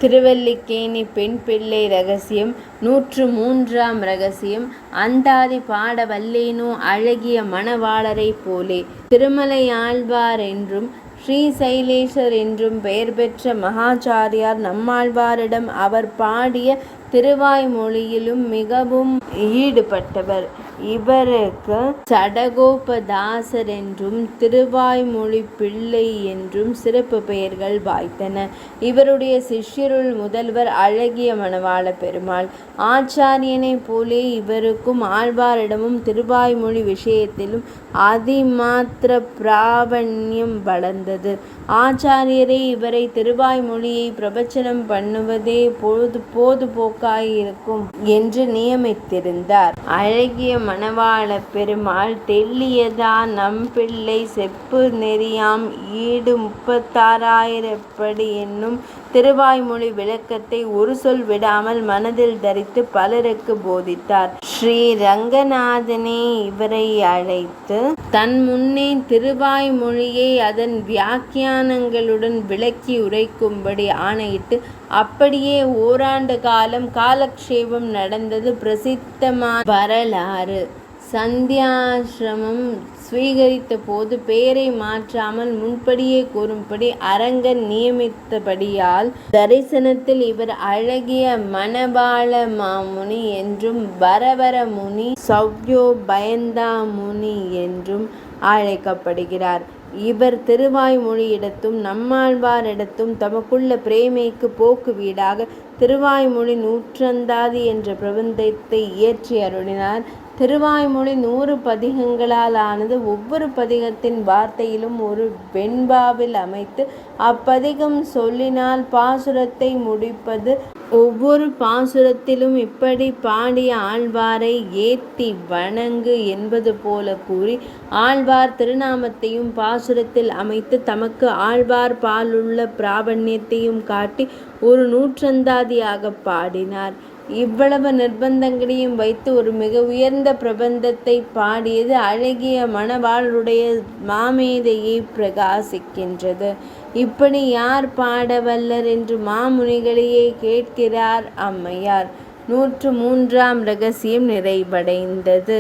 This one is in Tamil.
திருவல்லிக்கேணி பெண் பிள்ளை ரகசியம் 103ஆம் ரகசியம். அந்தாதி பாட வல்லேனோ அழகிய மணவாளரைப் போலே. திருமலையாழ்வார் என்றும் ஸ்ரீசைலேஷர் என்றும் பெயர் பெற்ற மகாச்சாரியார் நம்மாழ்வாரிடம் அவர் பாடிய திருவாய்மொழியிலும் மிகவும் ஈடுபட்டவர். இவருக்கு சடகோபதாசர் என்றும் திருவாய்மொழி பிள்ளை என்றும் சிறப்பு பெயர்கள் வாய்த்தன. இவருடைய சிஷ்யருள் முதல்வர் அழகிய மணவாள பெருமாள். ஆச்சாரியனைப் போலே இவருக்கும் ஆழ்வாரிடமும் திருவாய்மொழி விஷயத்திலும் அதிமாத்திர பிராவண்யம் வளர்ந்தது. ஆச்சாரியரே இவரை திருவாய்மொழியை பிரவச்சனம் பண்ணுவதே போதுபோக்காயிருக்கும் என்று நியமித்திருந்தார். அழகிய மணவாள பெருமாள் தெள்ளியதா நம்பிள்ளை செப்பு நெறியாம் ஈடு 36,000 படி என்னும் திருவாய்மொழி விளக்கத்தை ஒரு சொல் விடாமல் மனதில் தரித்து பலருக்கு போதித்தார். ஸ்ரீ ரங்கநாதனே இவரை அழைத்து தன் முன்னே திருவாய்மொழியை அதன் வியாக்கியானங்களுடன் விளக்கி உரைக்கும்படி ஆணையிட்டு அப்படியே ஓராண்டு காலம் காலக்ஷேபம் நடந்தது பிரசித்தமான வரலாறு. சந்நியாசிரமம் ஸ்வீகரித்த போது பெயரை மாற்றாமல் முன்படியே கூறும்படி அரங்கன் நியமித்தபடியால் தரிசனத்தில் இவர் அழகிய மணவாள மாமுனி என்றும் வரவர முனி சவ்யோ பயந்தா முனி என்றும் அழைக்கப்படுகிறார். இவர் திருவாய்மொழியிடத்தும் நம்மாழ்வாரிடத்தும் தமக்குள்ள பிரேமைக்கு போக்கு வீடாக திருவாய்மொழி நூற்றந்தாதி என்ற பிரபந்தத்தை இயற்றி அருளினார். திருவாய்மொழி 100 பதிகங்களால் ஆனது. ஒவ்வொரு பதிகத்தின் வார்த்தையிலும் ஒரு வெண்பாவில் அமைத்து அப்பதிகம் சொல்லினால் பாசுரத்தை முடிப்பது. ஒவ்வொரு பாசுரத்திலும் இப்படி பாடிய ஆழ்வாரை ஏத்தி வணங்கு என்பது போல கூறி ஆழ்வார் திருநாமத்தையும் பாசுரத்தில் அமைத்து தமக்கு ஆழ்வார் பாலுள்ள பிராவண்யத்தையும் காட்டி ஒரு நூற்றந்தாதியாக பாடினார். இவ்வளவு நிர்பந்தங்களையும் வைத்து ஒரு மிக உயர்ந்த பிரபந்தத்தை பாடியது அழகிய மணவாளருடைய மாமேதையை பிரகாசிக்கின்றது. இப்படி யார் பாடவல்லர் என்று மாமுனிகளையே கேட்கிறார் அம்மையார். 103ஆம் ரகசியம் நிறைவடைந்தது.